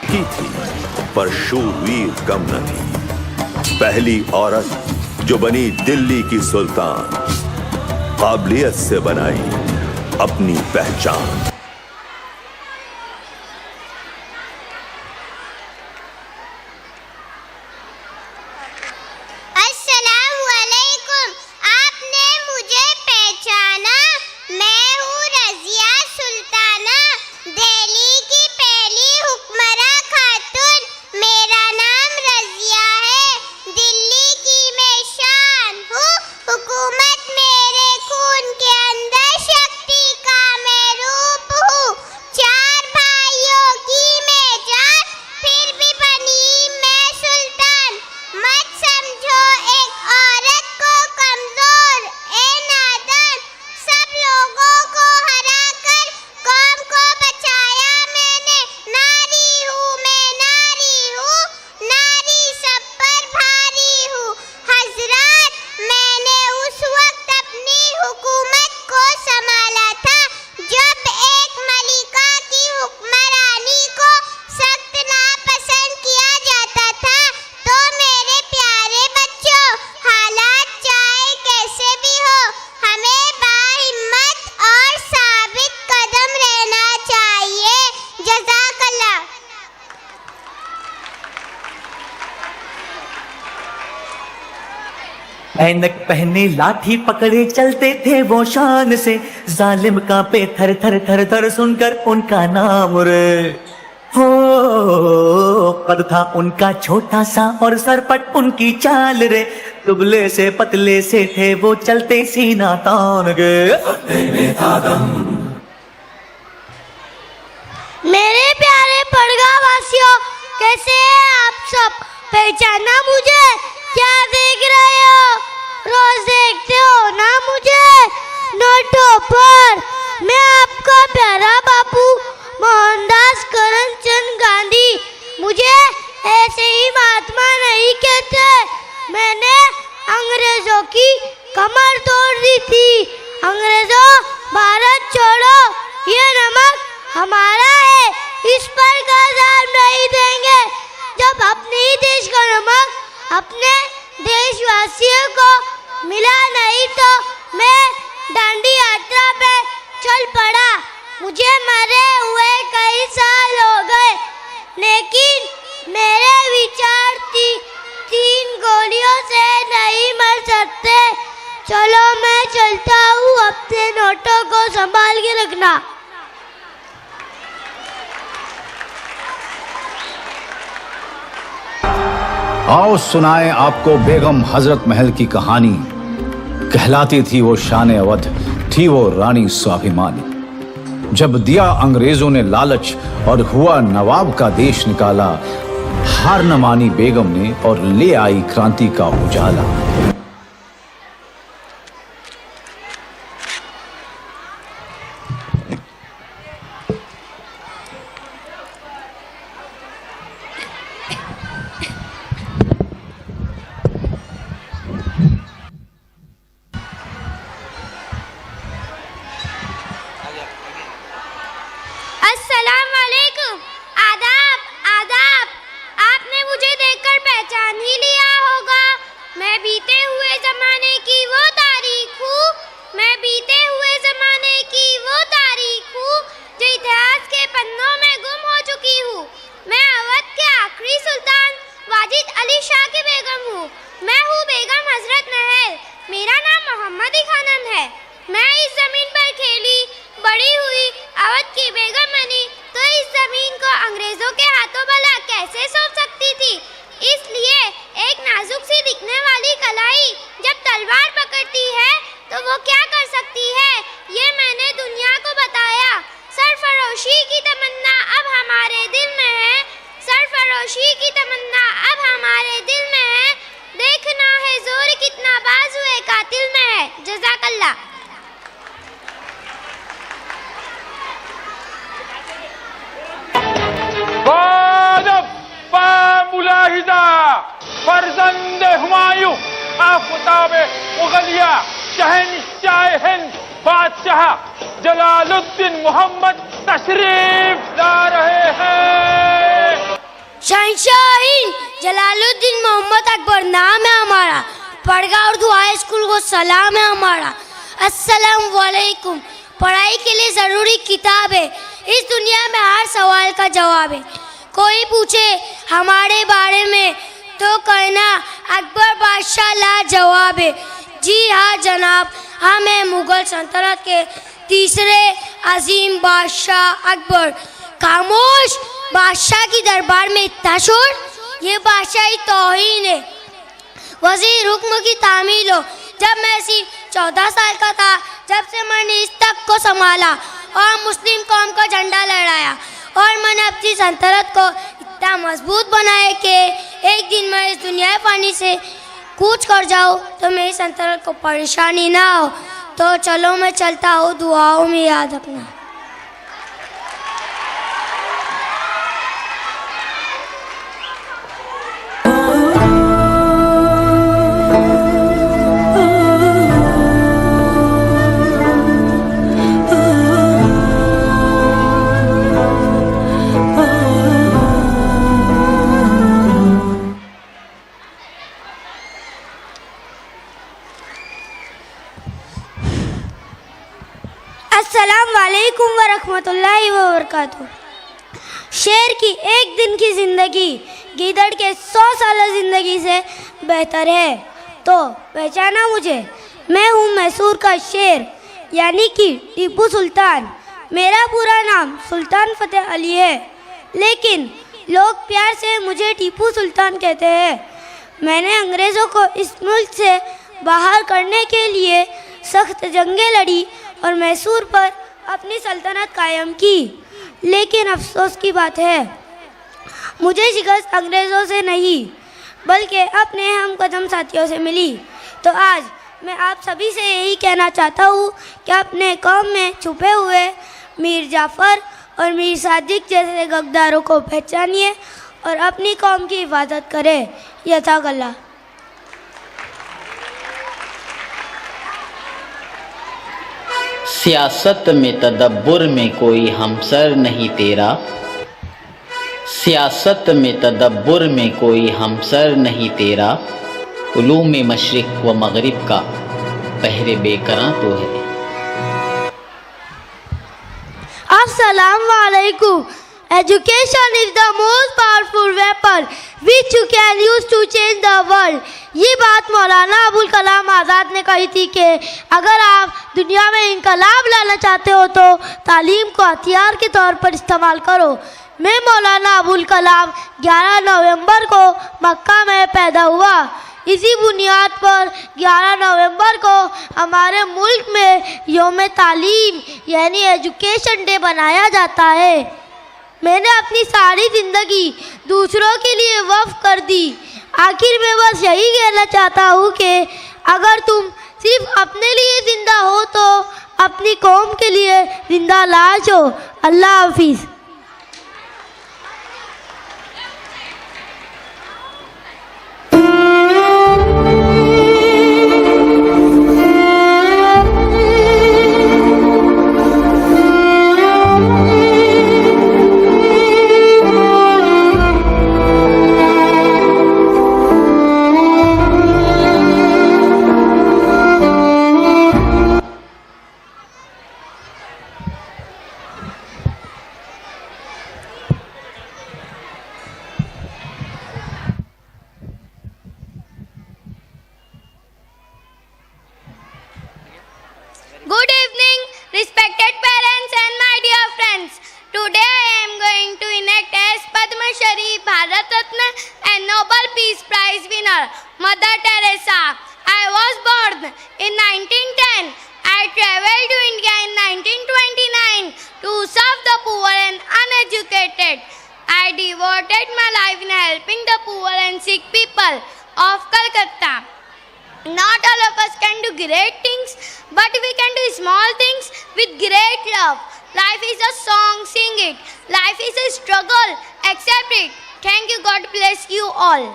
की थी, पर शूरवीर कम न थी। पहली औरत जो बनी दिल्ली की सुल्तान, काबिलियत से बनाई अपनी पहचान। ऐनक पहने लाठी पकड़े चलते थे वो शान से, जालिम कांपे थर थर थर थर सुनकर उनका नाम रे। हो कद था उनका छोटा सा और सरपट उनकी चाल रे, दुबले से पतले से थे वो चलते सीना तान गे। मेरे प्यारे पड़गा वासियों, कैसे हैं आप सब? पहचाना मुझे? क्या देख रहे हो? रोज देखते हो ना मुझे नोटों पर। मैं आपका प्यारा बापू मोहनदास करमचंद गांधी। मुझे ऐसे ही महात्मा नहीं कहते। मैंने अंग्रेजों की कमर तोड़ दी थी। अंग्रेजों, भारत छोड़ो, ये नमक हमारा है, इस पर कदम नहीं देंगे। जब अपने ही देश का नमक अपने देशवासियों को मिला नहीं तो मैं दांडी यात्रा पे चल पड़ा। मुझे मरे हुए कई साल हो गए, लेकिन मेरे विचार तीन गोलियों से नहीं मर सकते। चलो मैं चलता हूँ, अपने नोटों को संभाल के रखना। आओ सुनाएं आपको बेगम हजरत महल की कहानी। कहलाती थी वो शान अवध, थी वो रानी स्वाभिमानी। जब दिया अंग्रेजों ने लालच और हुआ नवाब का देश निकाला, हार न मानी बेगम ने और ले आई क्रांति का उजाला। अस्सलाम वालेकुम। आदाब आदाब। आपने मुझे देखकर पहचान ही लिया होगा। मैं बीते हुए जमाने की वो तारीख हूँ। मैं बीते हुए जमाने की वो तारीख हूँ जो इतिहास के पन्नों में गुम हो चुकी हूँ। मैं अवध के आखिरी सुल्तान वाजिद अली शाह की बेगम हूँ। मैं हूँ बेगम हजरत महल। मेरा नाम मोहम्मद खानम है। मैं इस जमीन पर खेली बड़ी हुई, अवध की बेगम बनी, तो इस जमीन को अंग्रेजों के हाथों भला कैसे सौंप सकती थी? इसलिए एक नाजुक सी दिखने वाली कलाई जब तलवार पकड़ती है तो वो क्या कर सकती है, ये मैंने दुनिया को बताया। सरफरोशी की तमन्ना अब हमारे दिल में है। सरफरोशी की तमन्ना अब हमारे दिल में है। देखना है जोर कितना बाजुए कातिल में है। जज़ाकल्लाह। मुलाहिदा फर्जंद हुमायूं आफताब मुगलिया शहंशाह हिंद बादशाह जलालुद्दीन मोहम्मद तशरीफ ला रहे हैं। शहंशाही जलालुद्दीन मोहम्मद अकबर नाम है हमारा, पड़गा उर्दू हाई स्कूल को सलाम है हमारा। अस्सलाम वालेकुम। पढ़ाई के लिए ज़रूरी किताब है, इस दुनिया में हर सवाल का जवाब है। कोई पूछे हमारे बारे में तो कहना अकबर बादशाह लाजवाब है। जी हाँ जनाब, हम हैं मुग़ल सल्तनत के तीसरे अजीम बादशाह अकबर। खामोश, बादशाह की दरबार में इतना शोर, ये बादशाही तौहीन है। वज़ीर हुक्म की तामील हो। जब मैं सिर्फ 14 साल का था, जब से मैंने इस तक को संभाला और मुस्लिम कौम का झंडा लहराया, और मैंने अपनी सल्तनत को इतना मजबूत बनाया कि एक दिन मैं इस दुनिया फ़ानी से कूच कर जाऊँ तो मेरी सल्तनत को परेशानी ना हो। तो चलो मैं चलता हूँ, दुआओं में याद रखना। अस्सलाम वालेकुम व रहमतुल्लाहि व बरकातुहू। शेर की एक दिन की ज़िंदगी गीदड़ के 100 साल ज़िंदगी से बेहतर है। तो पहचाना मुझे, मैं हूँ मैसूर का शेर, यानी कि टीपू सुल्तान। मेरा पूरा नाम सुल्तान फ़तेह अली है, लेकिन लोग प्यार से मुझे टीपू सुल्तान कहते हैं। मैंने अंग्रेज़ों को इस मुल्क से बाहर करने के लिए सख्त जंगें लड़ी और मैसूर पर अपनी सल्तनत कायम की। लेकिन अफसोस की बात है, मुझे शिकस्त अंग्रेज़ों से नहीं बल्कि अपने हम कदम साथियों से मिली। तो आज मैं आप सभी से यही कहना चाहता हूँ कि अपने कौम में छुपे हुए मीर जाफ़र और मीर सादिक जैसे गद्दारों को पहचानिए और अपनी कौम की हिफाजत करें। यथाकल्ला। सियासत में तदब्बुर में कोई हमसर नहीं तेरा, सियासत में तदब्बुर में कोई हमसर नहीं तेरा, उलूम मशरिक़ व मग़रिब का पहरे बेकरां तो है। अस्सलाम वालेकुम। Education is the most powerful weapon which you can use to change the world. ये बात मौलाना अबुल कलाम आज़ाद ने कही थी कि अगर आप दुनिया में इनकलाब लाना चाहते हो तो तालीम को हथियार के तौर पर इस्तेमाल करो। मैं मौलाना अबुल कलाम 11 नवंबर को मक्का में पैदा हुआ। इसी बुनियाद पर 11 नवंबर को हमारे मुल्क में यौम तालीम यानी एजुकेशन डे बनाया जाता है। मैंने अपनी सारी ज़िंदगी दूसरों के लिए वक्फ कर दी। आखिर में बस यही कहना चाहता हूँ कि अगर तुम सिर्फ अपने लिए ज़िंदा हो तो अपनी कौम के लिए ज़िंदा लाश हो। अल्लाह हाफिज़। Good evening, respected parents and my dear friends. Today I am going to enact as Padma Shri, Bharat Ratna and Nobel Peace Prize winner, Mother Teresa. I was born in 1910. I traveled to India in 1929 to serve the poor and uneducated. I devoted my life in helping the poor and sick people of Calcutta. Not all of us can do great things, but we can do small things with great love. Life is a song, sing it. Life is a struggle, accept it. Thank you, God bless you all.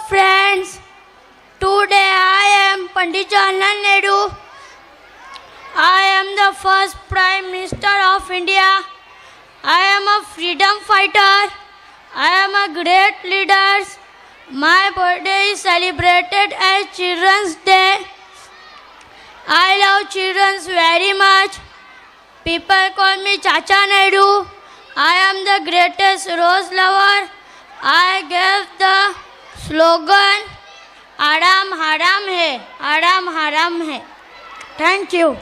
friends, today I am Pandit Jawaharlal Nehru. I am the first Prime Minister of India. I am a freedom fighter. I am a great leader. My birthday is celebrated as Children's Day. I love children very much. People call me Chacha Nehru. I am the greatest rose lover. I gave the slogan, Aram Haram hai, Aram Haram hai. Thank you.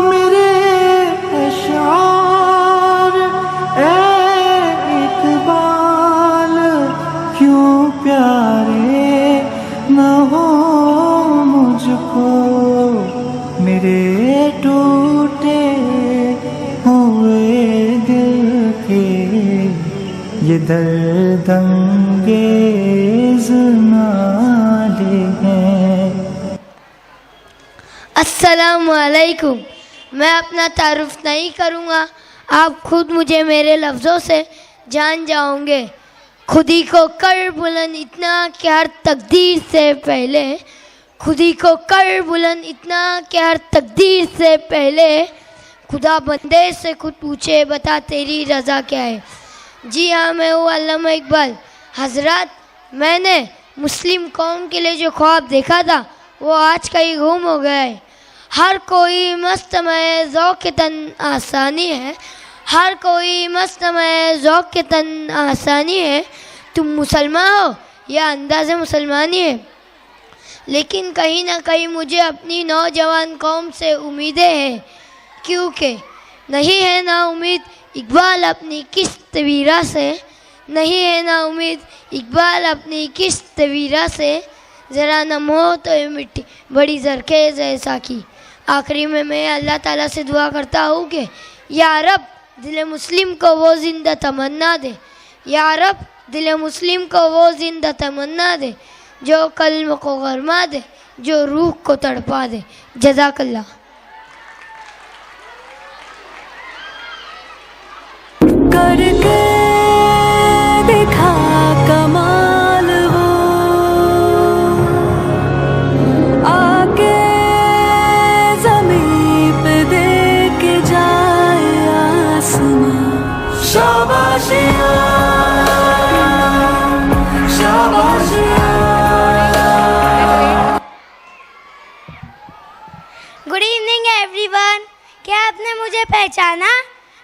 मेरे अशार इकबाल क्यों प्यारे न हो मुझको, मेरे टूटे हुए दिल के ये दर्द-अंगेज़ नाले हैं। अस्सलामु अलैकुम। मैं अपना तारुफ नहीं करूँगा, आप खुद मुझे मेरे लफ्ज़ों से जान जाओगे। खुदी को कर बुलंद इतना कि हर तकदीर से पहले, खुदी को कर बुलंद इतना कि हर तकदीर से पहले, खुदा बंदे से खुद पूछे बता तेरी रज़ा क्या है। जी हाँ, मैं हूँ अल्लामा इकबाल। हज़रात, मैंने मुस्लिम कौम के लिए जो ख्वाब देखा था वो आज का ही गुम हो गया है। हर कोई मस्त में ज़ौक़ तन आसानी है, हर कोई मस्त में ज़ौक़ तन आसानी है। तुम मुसलमान हो या अंदाज़े मुसलमानी है, लेकिन कहीं ना कहीं मुझे अपनी नौजवान कौम से उम्मीदें हैं, क्योंकि नहीं है ना उम्मीद इकबाल अपनी किस तवीरा से, नहीं है ना उम्मीद इकबाल अपनी किस तवीरा से, ज़रा नम हो तो ये मिट्टी बड़ी ज़रखेज़ है साकी। आखिरी में मैं अल्लाह ताला से दुआ करता हूँ कि या रब दिल मुस्लिम को वो ज़िंदा तमन्ना दे, या रब दिल मुस्लिम को वो ज़िंदा तमन्ना दे जो कल्म को गरमा दे, जो रूह को तड़पा दे। जज़ाकल्लाह। करके देखा कमाल वो, आके ज़मीं पे दे के जाए आसमां। शाबाशिया शाबाशिया। Good evening everyone. क्या आपने मुझे पहचाना?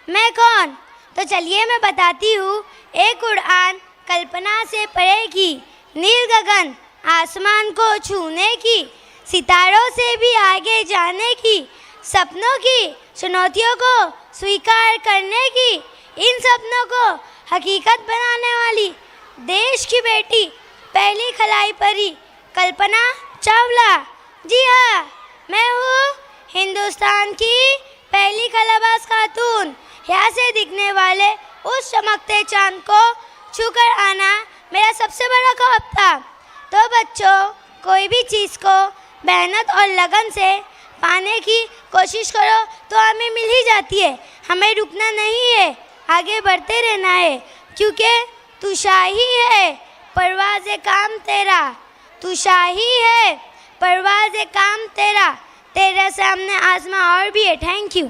मैं कौन? तो चलिए मैं बताती हूँ। एक उड़ान कल्पना से परे की, नील गगन आसमान को छूने की, सितारों से भी आगे जाने की, सपनों की चुनौतियों को स्वीकार करने की, इन सपनों को हकीकत बनाने वाली देश की बेटी, पहली खलाई परी कल्पना चावला। जी हाँ, मैं हूँ हिंदुस्तान की पहली खलाबाज खातून। यहाँ से दिखने वाले उस चमकते चांद को छूकर आना मेरा सबसे बड़ा ख्वाब था। तो बच्चों, कोई भी चीज़ को मेहनत और लगन से पाने की कोशिश करो तो हमें मिल ही जाती है। हमें रुकना नहीं है, आगे बढ़ते रहना है, क्योंकि तू शाही है परवाज़ काम तेरा, तू शाही है परवाज़ काम तेरा, तेरे सामने आसमां और भी है। Thank you.